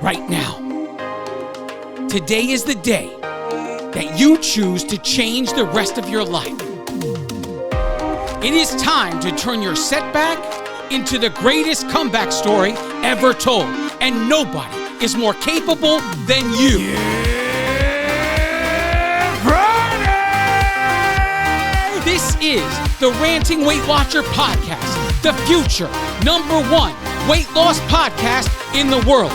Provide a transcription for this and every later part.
right now. Today is the day that you choose to change the rest of your life. It is time to turn your setback into the greatest comeback story ever told, and nobody is more capable than you. This is the Ranting Weight Watcher podcast, the future #1 weight loss podcast in the world.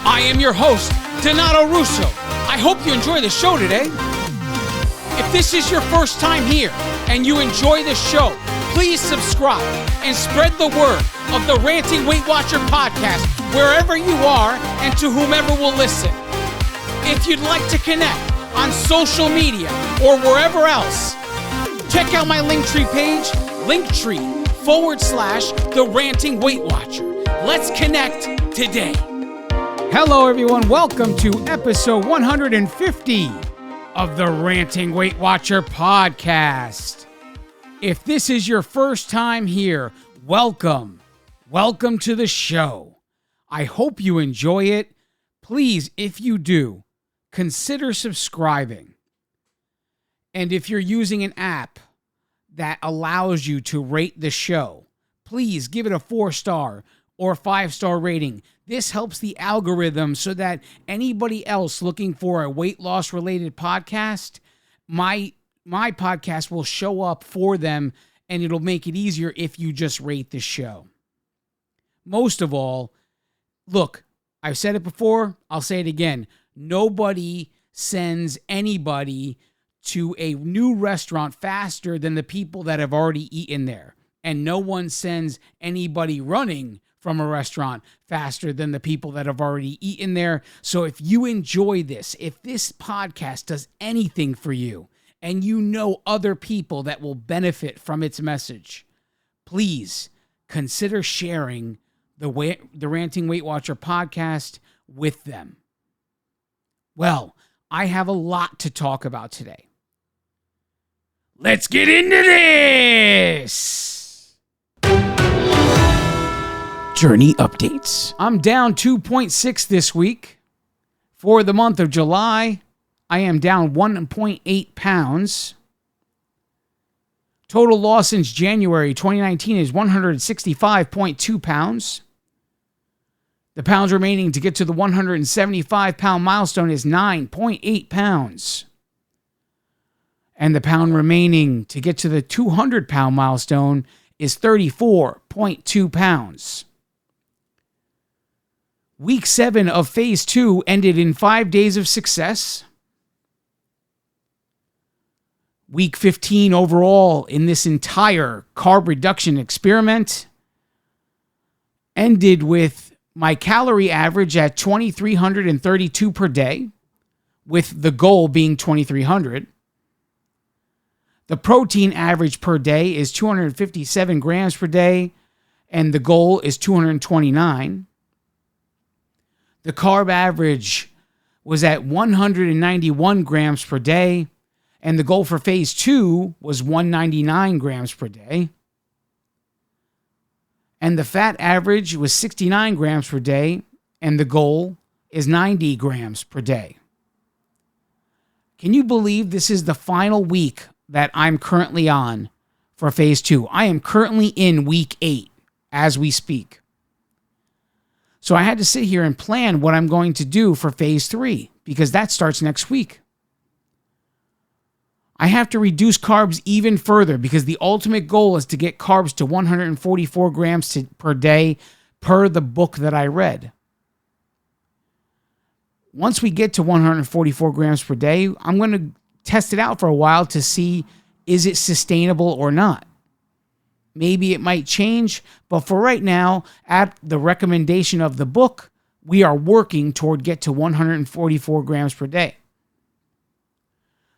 I am your host, Donato Russo. I hope you enjoy the show today. If this is your first time here and you enjoy the show, please subscribe and spread the word of the Ranting Weight Watcher podcast wherever you are and to whomever will listen. If you'd like to connect on social media or wherever else, check out my Linktree page, Linktree/the Ranting Weight Watcher. Let's connect today. Hello, everyone. Welcome to episode 150 of the Ranting Weight Watcher podcast. If this is your first time here, welcome. Welcome to the show. I hope you enjoy it. Please, if you do, consider subscribing. And if you're using an app that allows you to rate the show, please give it a 4-star or 5-star rating. This helps the algorithm so that anybody else looking for a weight loss related podcast, my podcast will show up for them, and it'll make it easier if you just rate the show. Most of all, look, I've said it before, I'll say it again. Nobody sends anybody to a new restaurant faster than the people that have already eaten there. And no one sends anybody running from a restaurant faster than the people that have already eaten there. So if you enjoy this, if this podcast does anything for you, and you know other people that will benefit from its message, please consider sharing the Ranting Weight Watcher podcast with them. Well, I have a lot to talk about today. Let's get into this! Journey updates. I'm down 2.6 this week. For the month of July, I am down 1.8 pounds. Total loss since January 2019 is 165.2 pounds. The pounds remaining to get to the 175-pound milestone is 9.8 pounds. And the pound remaining to get to the 200-pound milestone is 34.2 pounds. Week 7 of Phase 2 ended in 5 days of success. Week 15 overall in this entire carb reduction experiment ended with my calorie average at 2,332 per day, with the goal being 2,300. The protein average per day is 257 grams per day, and the goal is 229. The carb average was at 191 grams per day, and the goal for Phase 2 was 199 grams per day. And the fat average was 69 grams per day, and the goal is 90 grams per day. Can you believe this is the final week that I'm currently on for Phase 2? I am currently in week 8 as we speak. So I had to sit here and plan what I'm going to do for Phase 3, because that starts next week. I have to reduce carbs even further, because the ultimate goal is to get carbs to 144 grams per day per the book that I read. Once we get to 144 grams per day, I'm going to test it out for a while to see, is it sustainable or not? Maybe it might change, but for right now, at the recommendation of the book, we are working toward get to 144 grams per day.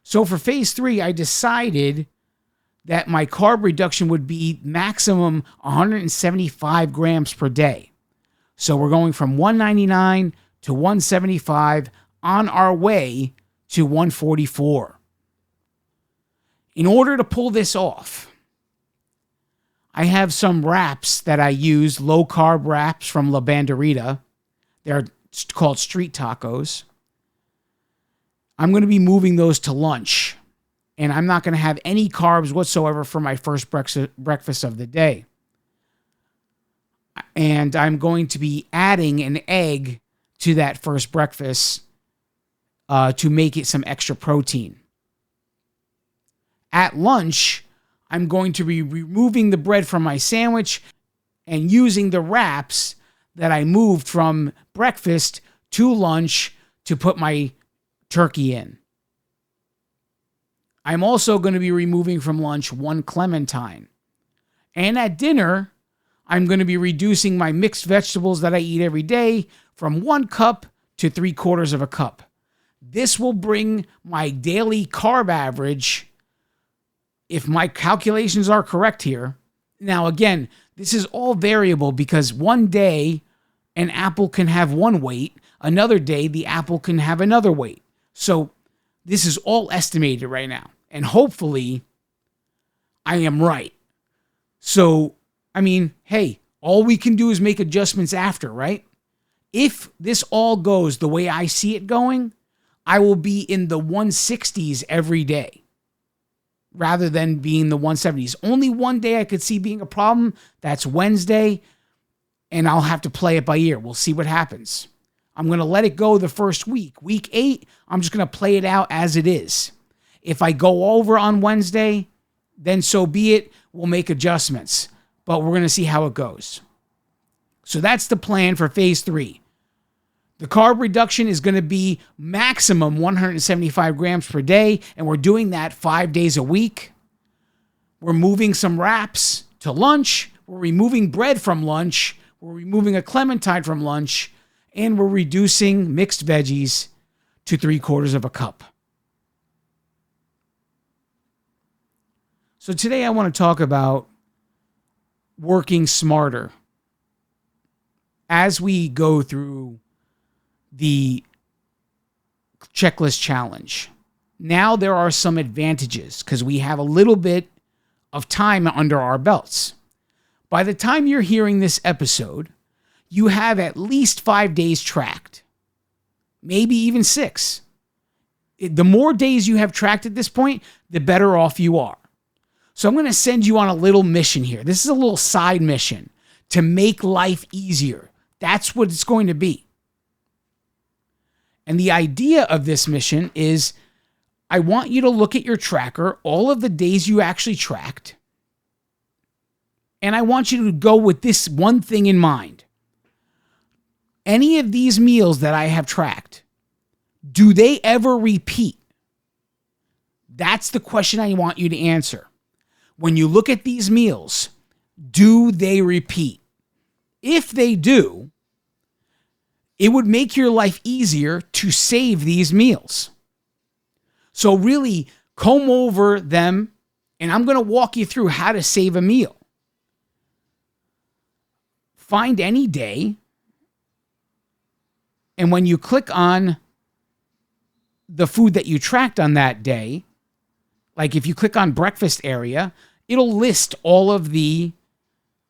So for Phase 3, I decided that my carb reduction would be maximum 175 grams per day. So we're going from 199 to 175 on our way to 144. In order to pull this off, I have some wraps that I use, low carb wraps from La Banderita. They're called street tacos. I'm going to be moving those to lunch, and I'm not going to have any carbs whatsoever for my first breakfast of the day. And I'm going to be adding an egg to that first breakfast to make it some extra protein. At lunch, I'm going to be removing the bread from my sandwich and using the wraps that I moved from breakfast to lunch to put my turkey in. I'm also going to be removing from lunch 1 clementine. And at dinner, I'm going to be reducing my mixed vegetables that I eat every day from 1 cup to 3/4 of a cup. This will bring my daily carb average, if my calculations are correct here. Now, again, this is all variable because one day an apple can have one weight, another day the apple can have another weight. So this is all estimated right now. And hopefully I am right. So, I mean, hey, all we can do is make adjustments after, right? If this all goes the way I see it going, I will be in the 160s every day rather than being the 170s. Only one day I could see being a problem. That's Wednesday, and I'll have to play it by ear. We'll see what happens. I'm going to let it go the first week. Week 8, I'm just going to play it out as it is. If I go over on Wednesday, then so be it. We'll make adjustments, but we're going to see how it goes. So that's the plan for phase 3. The carb reduction is going to be maximum 175 grams per day, and we're doing that 5 days a week. We're moving some wraps to lunch. We're removing bread from lunch. We're removing a clementine from lunch, and we're reducing mixed veggies to 3/4 of a cup. So today I want to talk about working smarter as we go through the checklist challenge. Now there are some advantages because we have a little bit of time under our belts. By the time you're hearing this episode, you have at least 5 days tracked, maybe even 6. The more days you have tracked at this point, the better off you are. So I'm going to send you on a little mission here. This is a little side mission to make life easier. That's what it's going to be. And the idea of this mission is I want you to look at your tracker, all of the days you actually tracked, and I want you to go with this one thing in mind. Any of these meals that I have tracked, do they ever repeat? That's the question I want you to answer. When you look at these meals, do they repeat? If they do, it would make your life easier to save these meals. So really comb over them, and I'm going to walk you through how to save a meal. Find any day, and when you click on the food that you tracked on that day, like if you click on breakfast area, it'll list all of the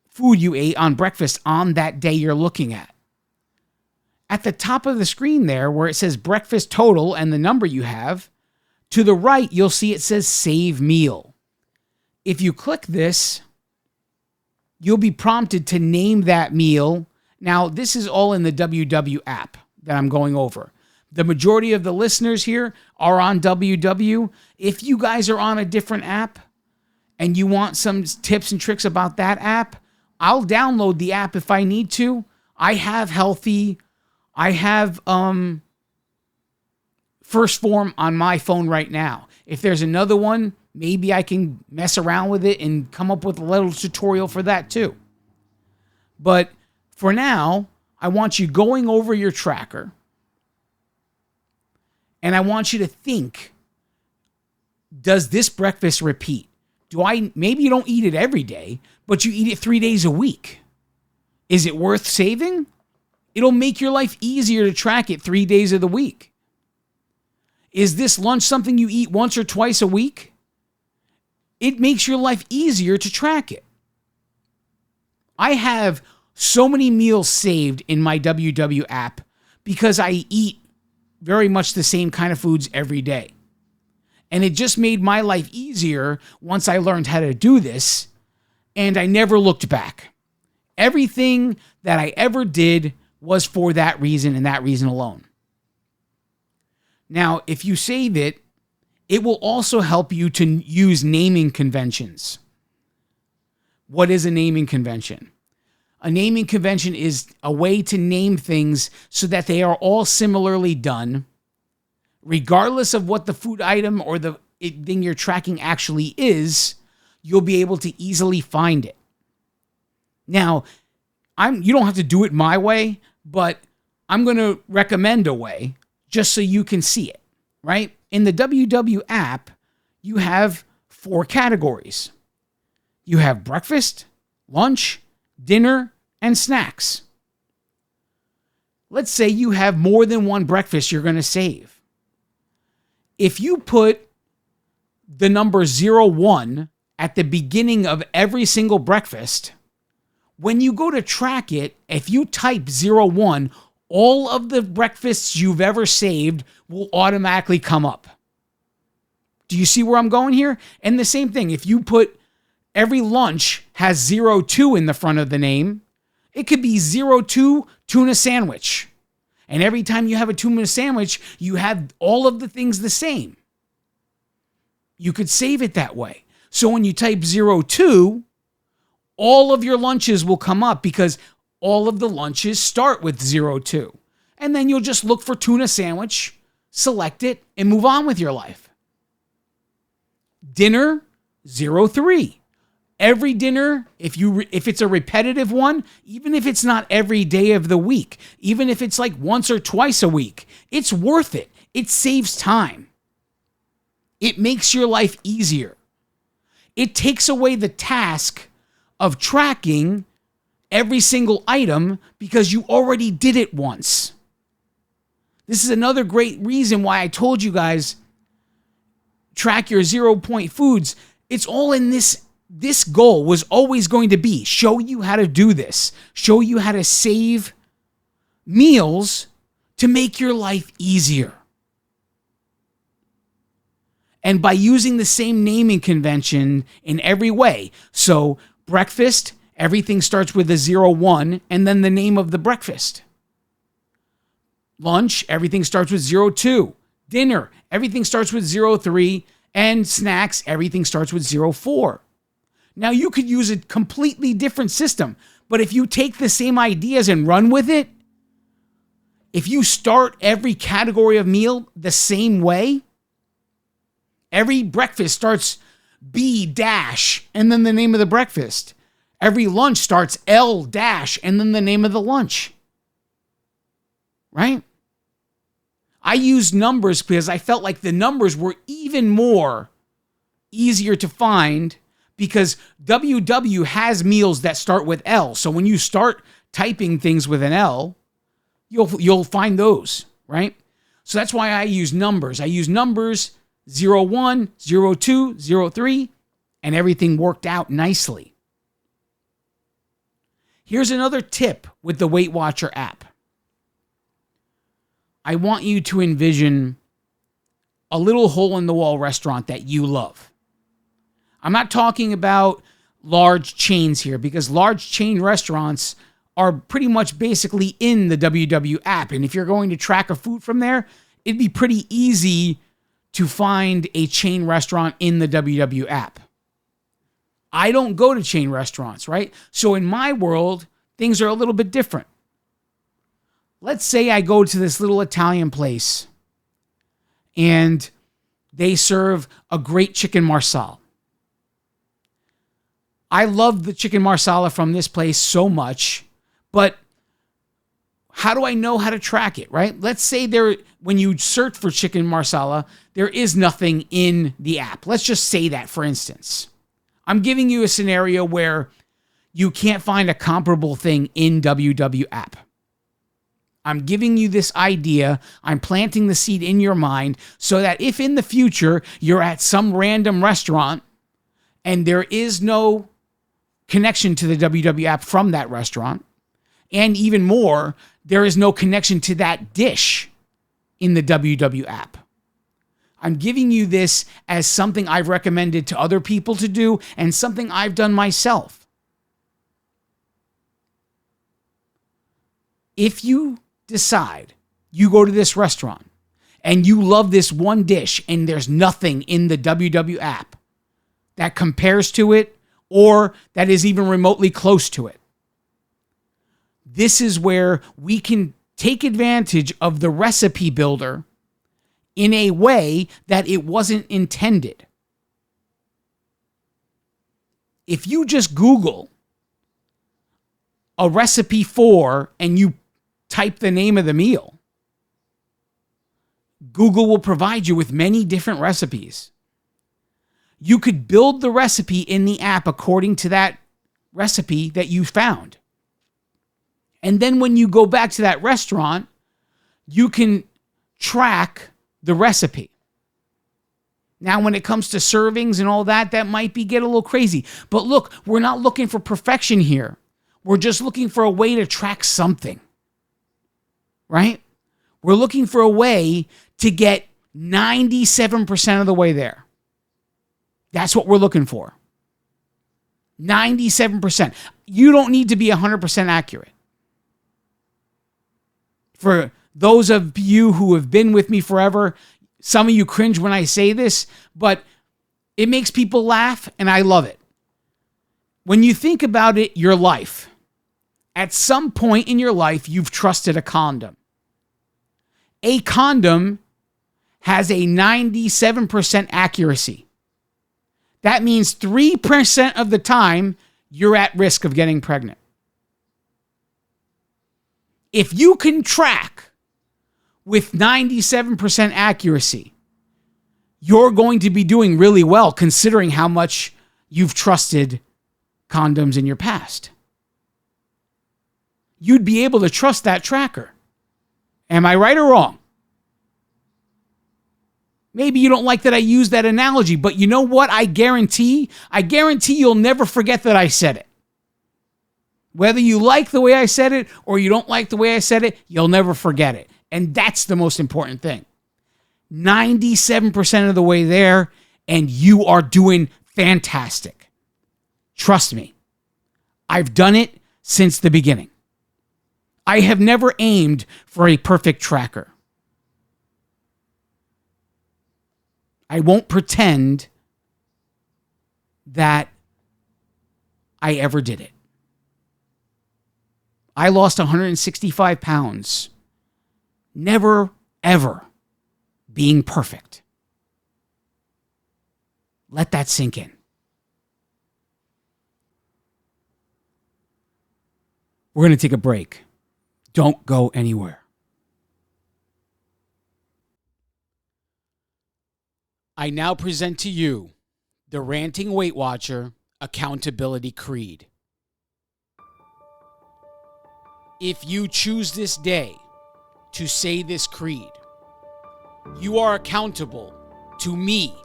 food you ate on breakfast on that day you're looking at. At the top of the screen there, where it says breakfast total and the number you have, to the right, you'll see it says save meal. If you click this, you'll be prompted to name that meal. Now, this is all in the WW app that I'm going over. The majority of the listeners here are on WW. If you guys are on a different app and you want some tips and tricks about that app, I'll download the app if I need to. I have First Form on my phone right now. If there's another one, maybe I can mess around with it and come up with a little tutorial for that too. But for now, I want you going over your tracker, and I want you to think, does this breakfast repeat? Maybe you don't eat it every day, but you eat it 3 days a week. Is it worth saving? It'll make your life easier to track it 3 days of the week. Is this lunch something you eat once or twice a week? It makes your life easier to track it. I have so many meals saved in my WW app because I eat very much the same kind of foods every day. And it just made my life easier once I learned how to do this, and I never looked back. Everything that I ever did was for that reason and that reason alone. Now, if you save it, it will also help you to use naming conventions. What is a naming convention? A naming convention is a way to name things so that they are all similarly done, regardless of what the food item or the thing you're tracking actually is. You'll be able to easily find it. Now, you don't have to do it my way, but I'm going to recommend a way just so you can see it, right? In the WW app, you have 4 categories. You have breakfast, lunch, dinner, and snacks. Let's say you have more than one breakfast you're going to save. If you put the number 01 at the beginning of every single breakfast, when you go to track it, if you type 01, all of the breakfasts you've ever saved will automatically come up. Do you see where I'm going here? And the same thing, if you put every lunch has 02 in the front of the name, it could be 02 tuna sandwich. And every time you have a tuna sandwich, you have all of the things the same. You could save it that way. So when you type 02, all of your lunches will come up because all of the lunches start with 02. And then you'll just look for tuna sandwich, select it, and move on with your life. Dinner, 03. Every dinner, if it's a repetitive one, even if it's not every day of the week, even if it's like once or twice a week, it's worth it. It saves time. It makes your life easier. It takes away the task of tracking every single item because you already did it once. This is another great reason why I told you guys, track your 0-point foods. It's all in this. This goal was always going to be show you how to do this, show you how to save meals to make your life easier. And by using the same naming convention in every way. So breakfast, everything starts with a 01 and then the name of the breakfast. Lunch, everything starts with 02. Dinner, everything starts with 03. And snacks, everything starts with 04. Now, you could use a completely different system, but if you take the same ideas and run with it, if you start every category of meal the same way, every breakfast starts B dash and then the name of the breakfast. Every lunch starts L dash and then the name of the lunch. Right? I used numbers because I felt like the numbers were even more easier to find because WW has meals that start with L. So when you start typing things with an L, you'll find those, right? So that's why I use numbers. I use numbers 01, 02, 03, and everything worked out nicely. Here's another tip with the Weight Watcher app. I want you to envision a little hole-in-the-wall restaurant that you love. I'm not talking about large chains here because large chain restaurants are pretty much basically in the WW app. And if you're going to track a food from there, it'd be pretty easy to find a chain restaurant in the WW app. I don't go to chain restaurants, right? So in my world, things are a little bit different. Let's say I go to this little Italian place and they serve a great chicken marsala. I love the chicken marsala from this place so much, but how do I know how to track it, right? Let's say when you search for chicken marsala, there is nothing in the app. Let's just say that, for instance. I'm giving you a scenario where you can't find a comparable thing in WW app. I'm giving you this idea. I'm planting the seed in your mind so that if in the future you're at some random restaurant and there is no connection to the WW app from that restaurant, and even more, there is no connection to that dish in the WW app. I'm giving you this as something I've recommended to other people to do and something I've done myself. If you decide you go to this restaurant and you love this one dish and there's nothing in the WW app that compares to it or that is even remotely close to it, this is where we can take advantage of the recipe builder in a way that it wasn't intended. If you just Google a recipe for and you type the name of the meal, Google will provide you with many different recipes. You could build the recipe in the app according to that recipe that you found. And then when you go back to that restaurant, you can track the recipe. Now, when it comes to servings and all that, that might get a little crazy. But look, we're not looking for perfection here. We're just looking for a way to track something, right? We're looking for a way to get 97% of the way there. That's what we're looking for. 97%. You don't need to be 100% accurate. For those of you who have been with me forever, some of you cringe when I say this, but it makes people laugh, and I love it. When you think about it, your life, at some point in your life, you've trusted a condom. A condom has a 97% accuracy. That means 3% of the time, you're at risk of getting pregnant. If you can track with 97% accuracy, you're going to be doing really well considering how much you've trusted condoms in your past. You'd be able to trust that tracker. Am I right or wrong? Maybe you don't like that I use that analogy, but you know what? I guarantee you'll never forget that I said it. Whether you like the way I said it or you don't like the way I said it, you'll never forget it. And that's the most important thing. 97% of the way there, and you are doing fantastic. Trust me. I've done it since the beginning. I have never aimed for a perfect tracker. I won't pretend that I ever did it. I lost 165 pounds. Never, ever being perfect. Let that sink in. We're going to take a break. Don't go anywhere. I now present to you the Ranting Weight Watcher Accountability Creed. If you choose this day to say this creed, you are accountable to me,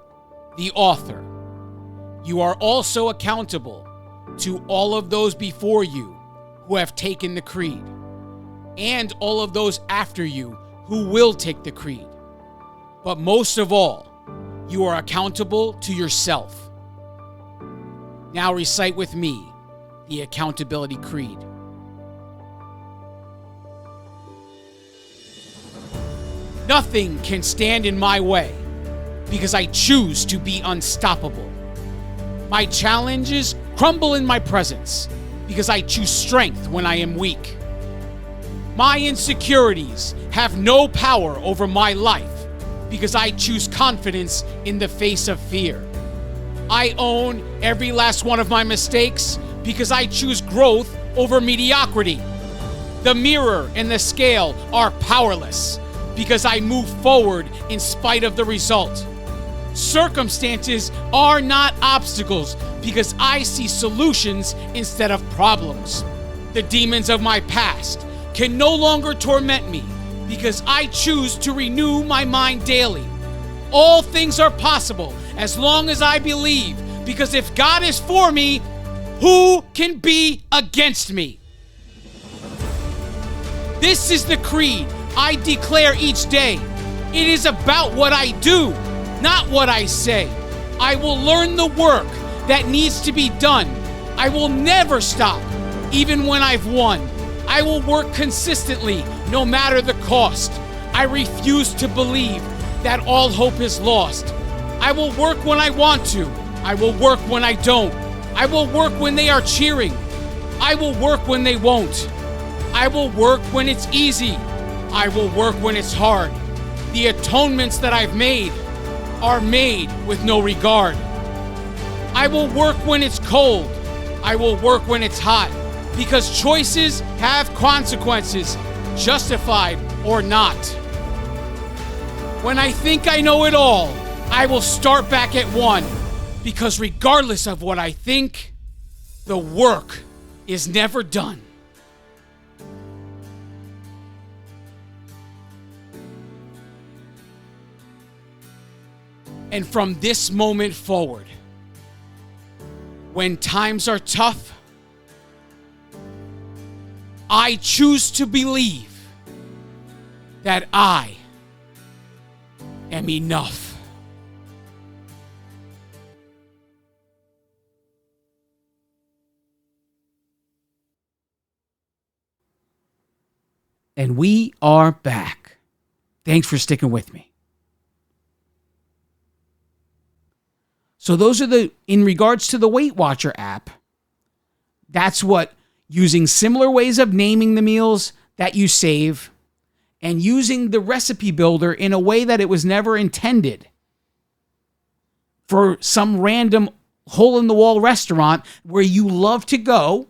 the author. You are also accountable to all of those before you who have taken the creed, and all of those after you who will take the creed. But most of all, you are accountable to yourself. Now recite with me the Accountability Creed. Nothing can stand in my way because I choose to be unstoppable. My challenges crumble in my presence because I choose strength when I am weak. My insecurities have no power over my life because I choose confidence in the face of fear. I own every last one of my mistakes because I choose growth over mediocrity. The mirror and the scale are powerless because I move forward in spite of the result. Circumstances are not obstacles because I see solutions instead of problems. The demons of my past can no longer torment me because I choose to renew my mind daily. All things are possible as long as I believe, because if God is for me, who can be against me? This is the creed I declare each day. It is about what I do, not what I say. I will learn the work that needs to be done. I will never stop, even when I've won. I will work consistently, no matter the cost. I refuse to believe that all hope is lost. I will work when I want to. I will work when I don't. I will work when they are cheering. I will work when they won't. I will work when it's easy. I will work when it's hard. The atonements that I've made are made with no regard. I will work when it's cold. I will work when it's hot, because choices have consequences, justified or not. When I think I know it all, I will start back at one, because regardless of what I think, the work is never done. And from this moment forward, when times are tough, I choose to believe that I am enough. And we are back. Thanks for sticking with me. So those are in regards to the Weight Watcher app, that's what using similar ways of naming the meals that you save and using the recipe builder in a way that it was never intended for some random hole-in-the-wall restaurant where you love to go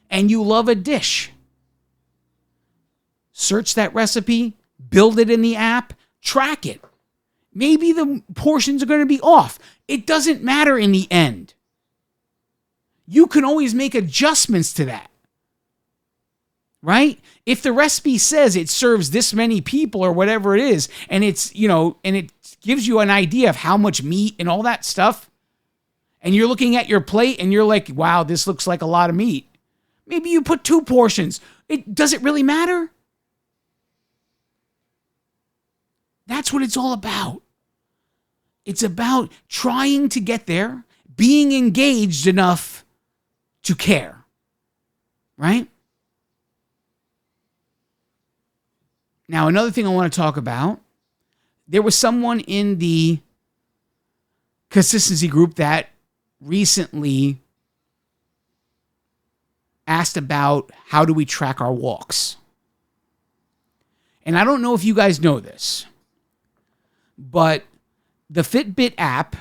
and you love a dish. Search that recipe, build it in the app, track it. Maybe the portions are going to be off. It doesn't matter in the end. You can always make adjustments to that. Right? If the recipe says it serves this many people or whatever it is, and it's, and it gives you an idea of how much meat and all that stuff, and you're looking at your plate and you're like, wow, this looks like a lot of meat. Maybe you put 2 portions. Does it really matter? That's what it's all about. It's about trying to get there, being engaged enough to care, right? Now, another thing I want to talk about, there was someone in the consistency group that recently asked about how do we track our walks. And I don't know if you guys know this, but the Fitbit app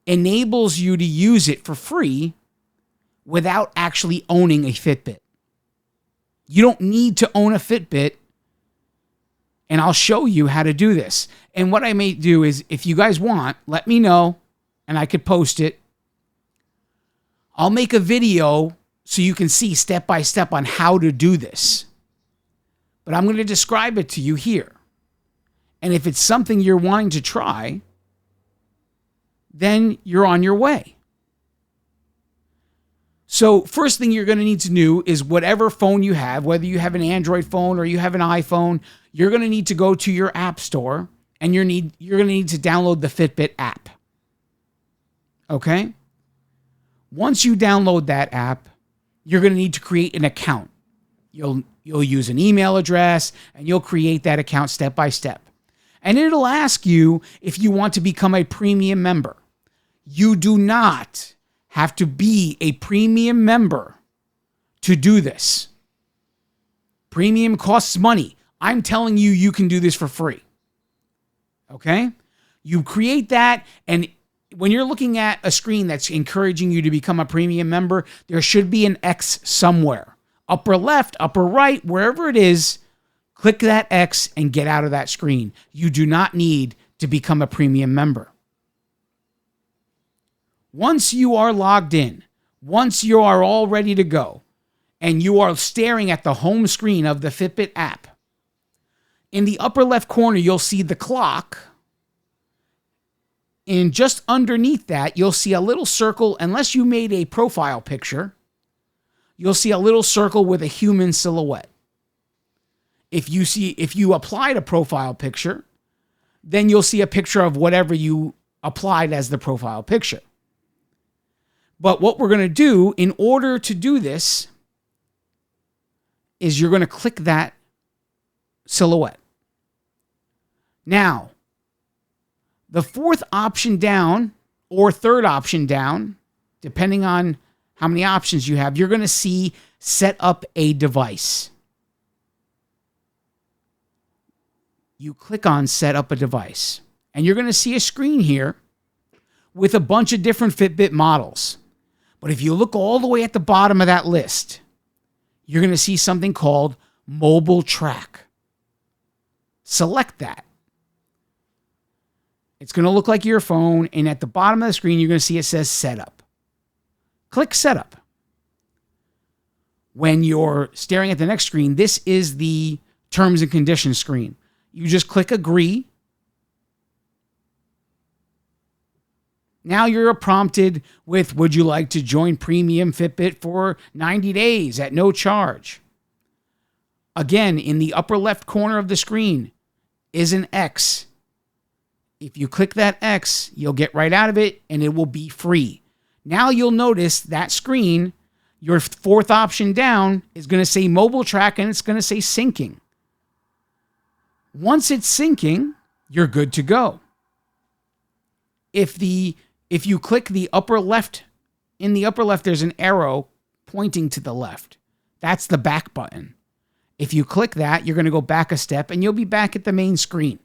enables you to use it for free without actually owning a Fitbit. You don't need to own a Fitbit, and I'll show you how to do this. And what I may do is, if you guys want, let me know, and I could post it. I'll make a video so you can see step by step on how to do this. But I'm going to describe it to you here. And if it's something you're wanting to try, then you're on your way. So first thing you're going to need to do is whatever phone you have, whether you have an Android phone or you have an iPhone, you're going to need to go to your app store and you're going to need to download the Fitbit app. Okay? Once you download that app, you're going to need to create an account. You'll use an email address and you'll create that account step by step. And it'll ask you if you want to become a premium member. You do not have to be a premium member to do this. Premium costs money. I'm telling you, you can do this for free. Okay? You create that, and when you're looking at a screen that's encouraging you to become a premium member, there should be an X somewhere. Upper left, upper right, wherever it is, click that X and get out of that screen. You do not need to become a premium member. Once you are logged in, once you are all ready to go, and you are staring at the home screen of the Fitbit app, in the upper left corner, you'll see the clock. And just underneath that, you'll see a little circle, unless you made a profile picture, you'll see a little circle with a human silhouette. If you applied a profile picture, then you'll see a picture of whatever you applied as the profile picture. But what we're going to do in order to do this is you're going to click that silhouette. Now, the fourth option down or third option down, depending on how many options you have, you're going to see set up a device. You click on set up a device, and you're going to see a screen here with a bunch of different Fitbit models. But if you look all the way at the bottom of that list, you're going to see something called Mobile Track. Select that. It's going to look like your phone, and at the bottom of the screen, you're going to see it says Setup. Click Setup. When you're staring at the next screen, this is the terms and conditions screen. You just click Agree. Now you're prompted with, would you like to join Premium Fitbit for 90 days at no charge? Again, in the upper left corner of the screen is an X. If you click that X, you'll get right out of it and it will be free. Now you'll notice that screen, your fourth option down, is going to say Mobile Track and it's going to say syncing. Once it's syncing, you're good to go. If you click the upper left, in the upper left, there's an arrow pointing to the left. That's the back button. If you click that, you're going to go back a step and you'll be back at the main screen.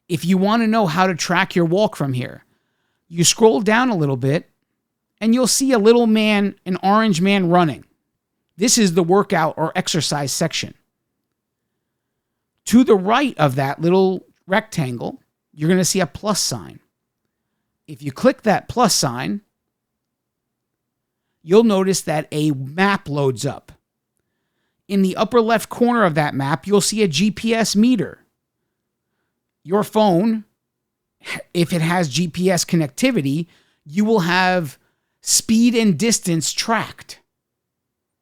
If you want to know how to track your walk from here, you scroll down a little bit and you'll see a little man, an orange man running. This is the workout or exercise section. To the right of that little rectangle, you're going to see a plus sign. If you click that plus sign, you'll notice that a map loads up. In the upper left corner of that map, you'll see a GPS meter. Your phone, if it has GPS connectivity, you will have speed and distance tracked.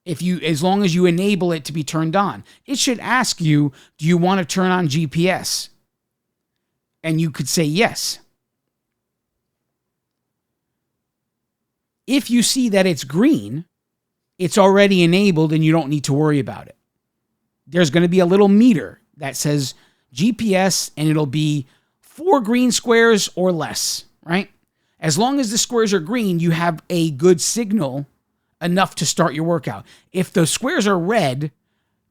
As long as you enable it to be turned on. It should ask you, do you want to turn on GPS? And you could say yes. If you see that it's green, it's already enabled and you don't need to worry about it. There's going to be a little meter that says GPS and it'll be 4 green squares or less, right? As long as the squares are green, you have a good signal enough to start your workout. If the squares are red,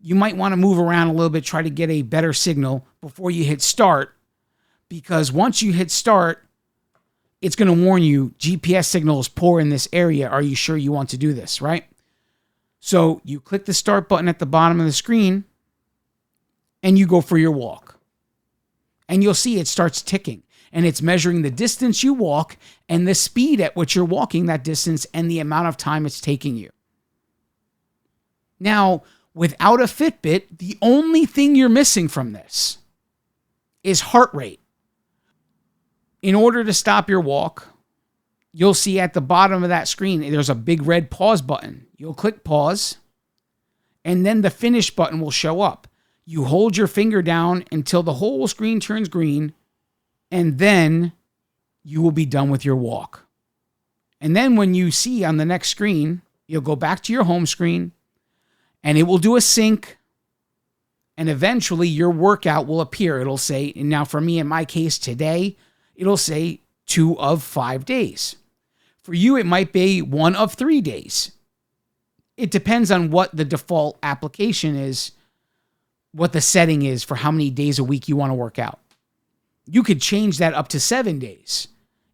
you might want to move around a little bit, try to get a better signal before you hit start, because once you hit start, it's going to warn you, GPS signal is poor in this area. Are you sure you want to do this, right? So you click the start button at the bottom of the screen and you go for your walk. And you'll see it starts ticking. And it's measuring the distance you walk and the speed at which you're walking that distance and the amount of time it's taking you. Now, without a Fitbit, the only thing you're missing from this is heart rate. In order to stop your walk, you'll see at the bottom of that screen, there's a big red pause button. You'll click pause, and then the finish button will show up. You hold your finger down until the whole screen turns green, and then you will be done with your walk. And then when you see on the next screen, you'll go back to your home screen and it will do a sync, and eventually your workout will appear. It'll say, and now for me, in my case today, it'll say 2 of 5 days. For you, it might be 1 of 3 days. It depends on what the default application is, what the setting is for how many days a week you want to work out. You could change that up to 7 days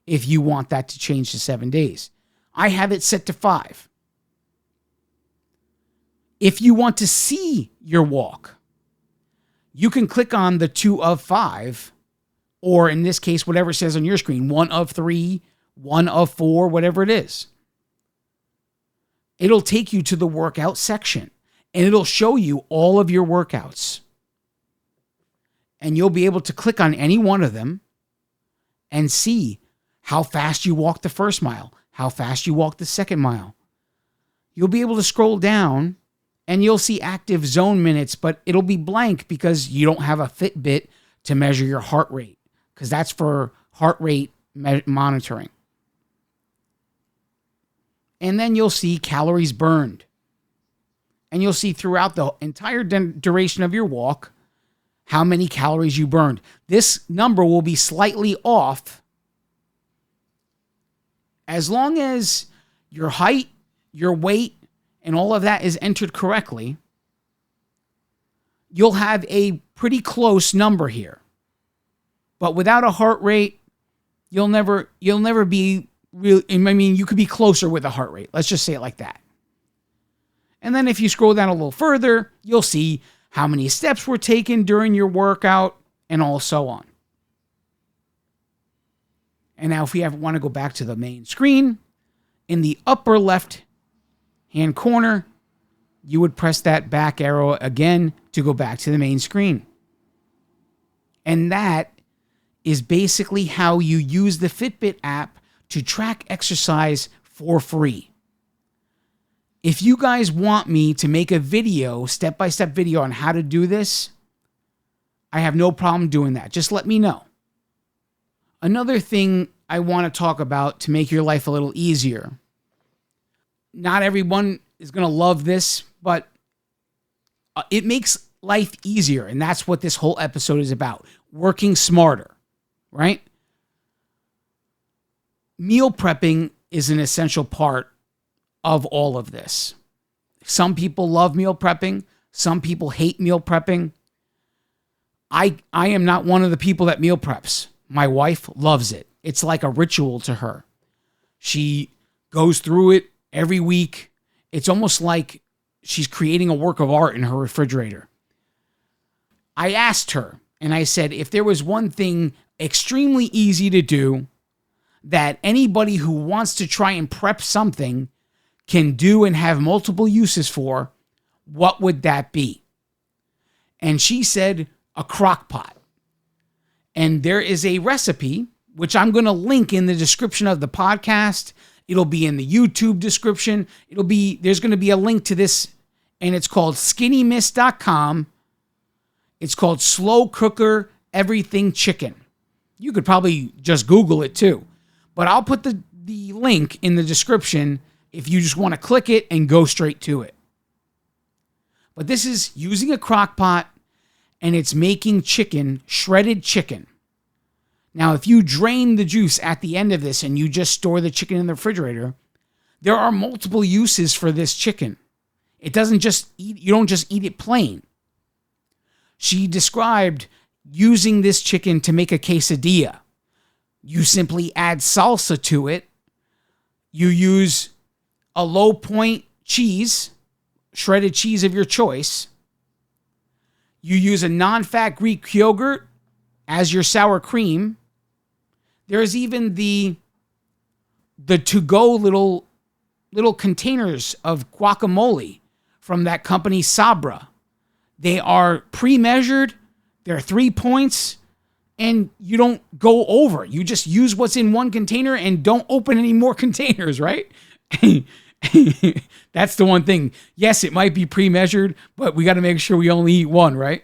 if you want that to change to 7 days. I have it set to 5. If you want to see your walk, you can click on the 2 of 5, or in this case, whatever it says on your screen, 1 of 3, 1 of 4, whatever it is. It'll take you to the workout section and it'll show you all of your workouts. And you'll be able to click on any one of them and see how fast you walk the first mile, how fast you walk the second mile. You'll be able to scroll down and you'll see active zone minutes, but it'll be blank because you don't have a Fitbit to measure your heart rate, because that's for heart rate monitoring. And then you'll see calories burned. And you'll see throughout the entire duration of your walk how many calories you burned. This number will be slightly off as long as your height, your weight, and all of that is entered correctly. You'll have a pretty close number here. But without a heart rate, you'll never be real. I mean, you could be closer with a heart rate. Let's just say it like that. And then if you scroll down a little further, you'll see how many steps were taken during your workout and all so on. And now if we want to go back to the main screen, in the upper left hand corner, you would press that back arrow again to go back to the main screen. And that is basically how you use the Fitbit app to track exercise for free. If you guys want me to make a video, step-by-step video on how to do this, I have no problem doing that. Just let me know. Another thing I want to talk about to make your life a little easier. Not everyone is going to love this, but it makes life easier, and that's what this whole episode is about. Working smarter, right? Meal prepping is an essential part of all of this. Some people love meal prepping. Some people hate meal prepping. I am not one of the people that meal preps. My wife loves it. It's like a ritual to her. She goes through it every week. It's almost like she's creating a work of art in her refrigerator. I asked her, and I said, if there was one thing extremely easy to do that anybody who wants to try and prep something can do and have multiple uses for, what would that be? And she said a crock pot. And there is a recipe, which I'm going to link in the description of the podcast. It'll be in the YouTube description. There's going to be a link to this, and it's called skinnymiss.com. It's called Slow Cooker Everything Chicken. You could probably just Google it too. But I'll put the link in the description if you just want to click it and go straight to it. But this is using a crock pot, and it's making chicken, shredded chicken. Now, if you drain the juice at the end of this and you just store the chicken in the refrigerator, there are multiple uses for this chicken. You don't just eat it plain. She described using this chicken to make a quesadilla. You simply add salsa to it. You use a low point cheese, shredded cheese of your choice. You use a non-fat Greek yogurt as your sour cream. There's even the to-go little containers of guacamole from that company Sabra. They are pre-measured. They're 3 points, and you don't go over. You just use what's in one container and don't open any more containers, right? That's the one thing. Yes, it might be pre-measured, but we got to make sure we only eat one, right?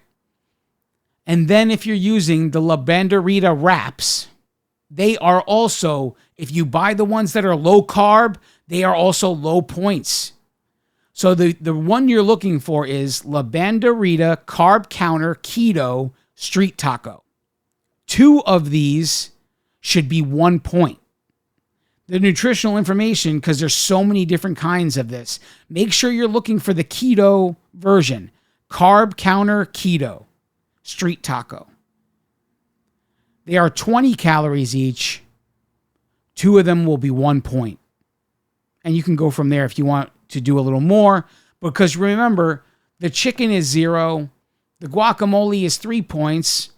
And then if you're using the La Banderita wraps, they are also, if you buy the ones that are low carb, they are also low points. So the one you're looking for is La Banderita Carb Counter Keto Street Taco. 2 of these should be 1 point. The nutritional information, because there's so many different kinds of this, make sure you're looking for the keto version. Carb Counter Keto Street Taco. They are 20 calories each. 2 of them will be 1 point. And you can go from there if you want to do a little more. Because remember, the chicken is 0. The guacamole is 3 points.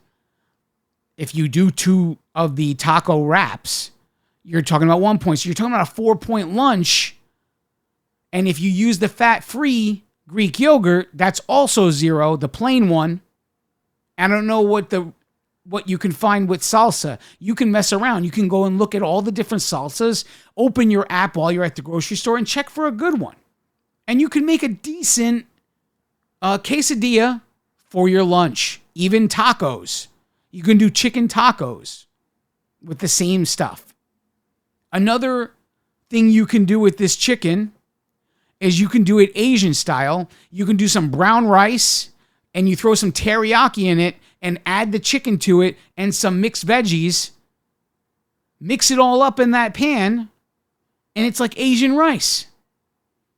If you do 2 of the taco wraps, you're talking about 1 point. So you're talking about a 4-point lunch. And if you use the fat-free Greek yogurt, that's also 0, the plain one. I don't know what you can find with salsa. You can mess around. You can go and look at all the different salsas, open your app while you're at the grocery store, and check for a good one. And you can make a decent A quesadilla for your lunch, even tacos. You can do chicken tacos with the same stuff. Another thing you can do with this chicken is you can do it Asian style. You can do some brown rice and you throw some teriyaki in it and add the chicken to it and some mixed veggies. Mix it all up in that pan and it's like Asian rice.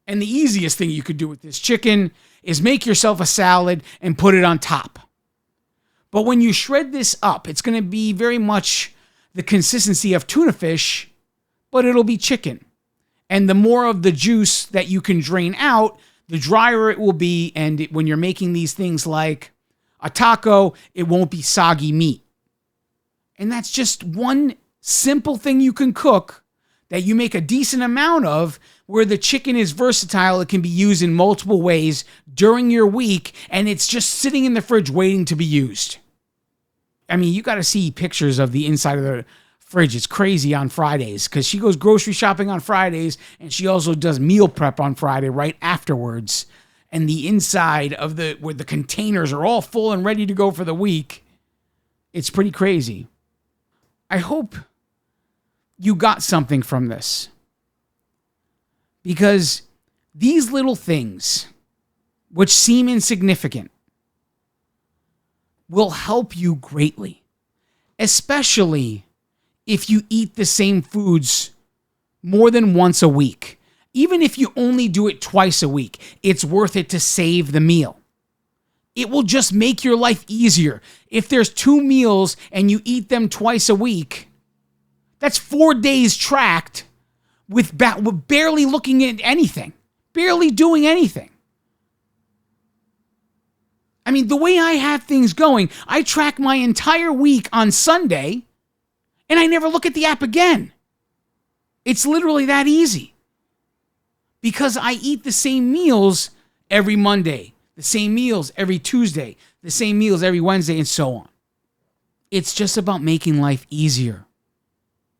And the easiest thing you could do with this chicken is make yourself a salad and put it on top. But when you shred this up, it's going to be very much the consistency of tuna fish, but it'll be chicken. And the more of the juice that you can drain out, the drier it will be. And when you're making these things like a taco, it won't be soggy meat. And that's just one simple thing you can cook that you make a decent amount of, where the chicken is versatile. It can be used in multiple ways during your week, and it's just sitting in the fridge waiting to be used. I mean, you got to see pictures of the inside of the fridge. It's crazy on Fridays because she goes grocery shopping on Fridays, and she also does meal prep on Friday right afterwards. And the inside of where the containers are all full and ready to go for the week. It's pretty crazy. I hope you got something from this, because these little things, which seem insignificant, will help you greatly, especially if you eat the same foods more than once a week. Even if you only do it twice a week, it's worth it to save the meal. It will just make your life easier. If there's 2 meals and you eat them twice a week, that's 4 days tracked with barely looking at anything, barely doing anything. I mean, the way I have things going, I track my entire week on Sunday, and I never look at the app again. It's literally that easy. Because I eat the same meals every Monday, the same meals every Tuesday, the same meals every Wednesday, and so on. It's just about making life easier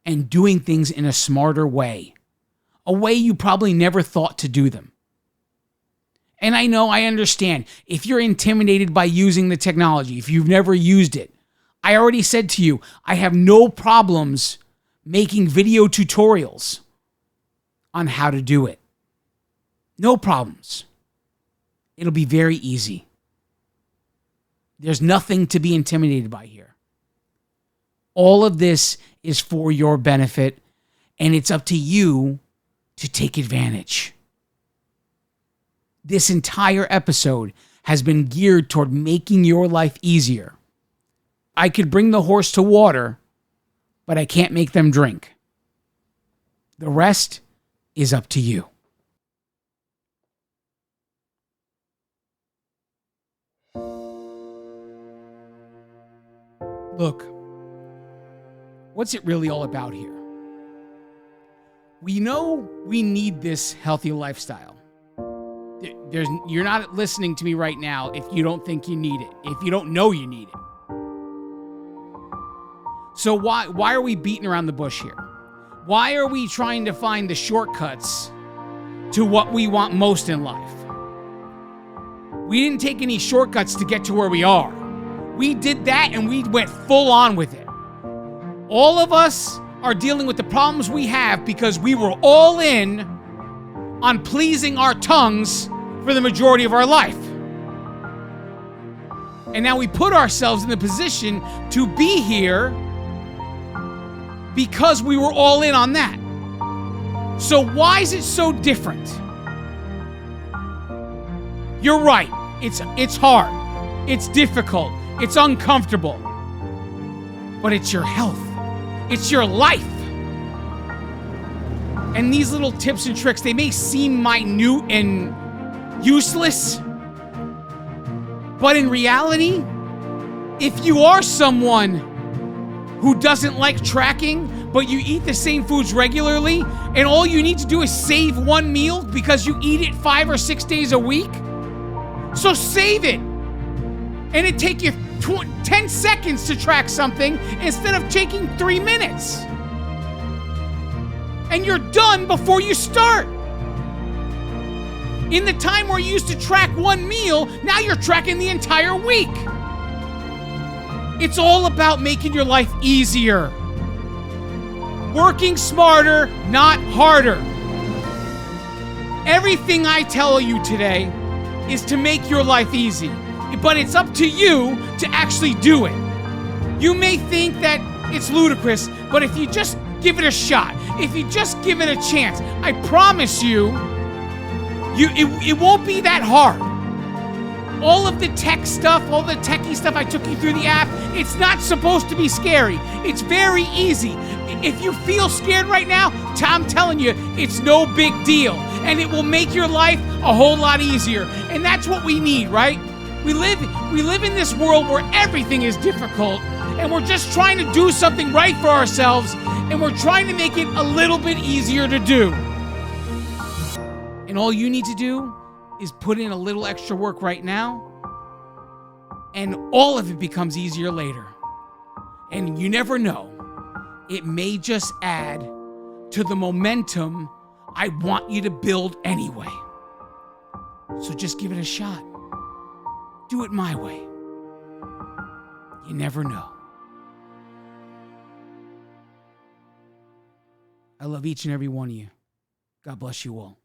and doing things in a smarter way, a way you probably never thought to do them. And I understand if you're intimidated by using the technology, if you've never used it. I already said to you, I have no problems making video tutorials on how to do it. No problems. It'll be very easy. There's nothing to be intimidated by here. All of this is for your benefit, and it's up to you to take advantage. This entire episode has been geared toward making your life easier. I could bring the horse to water, but I can't make them drink. The rest is up to you. Look, what's it really all about here? We know we need this healthy lifestyle. You're not listening to me right now if you don't think you need it, if you don't know you need it. So why are we beating around the bush here? Why are we trying to find the shortcuts to what we want most in life? We didn't take any shortcuts to get to where we are. We did that and we went full on with it. All of us are dealing with the problems we have because we were all in on pleasing our tongues for the majority of our life. And now we put ourselves in the position to be here because we were all in on that. So why is it so different? You're right. It's hard. It's difficult. It's uncomfortable. But it's your health. It's your life. And these little tips and tricks, they may seem minute and useless, but in reality, if you are someone who doesn't like tracking, but you eat the same foods regularly, and all you need to do is save one meal because you eat it 5 or 6 days a week, so save it. And it take you 10 seconds to track something instead of taking 3 minutes. And you're done before you start. In the time where you used to track one meal, now you're tracking the entire week. It's all about making your life easier. Working smarter, not harder. Everything I tell you today is to make your life easy, but it's up to you to actually do it. You may think that it's ludicrous, but if you just give it a shot, if you just give it a chance, I promise you, it won't be that hard. All of the tech stuff, all the techie stuff I took you through the app, it's not supposed to be scary. It's very easy. If you feel scared right now, I'm telling you, it's no big deal. And it will make your life a whole lot easier. And that's what we need, right? We live in this world where everything is difficult, and we're just trying to do something right for ourselves, and we're trying to make it a little bit easier to do. And all you need to do is put in a little extra work right now, and all of it becomes easier later. And you never know. It may just add to the momentum I want you to build anyway. So just give it a shot. Do it my way. You never know. I love each and every one of you. God bless you all.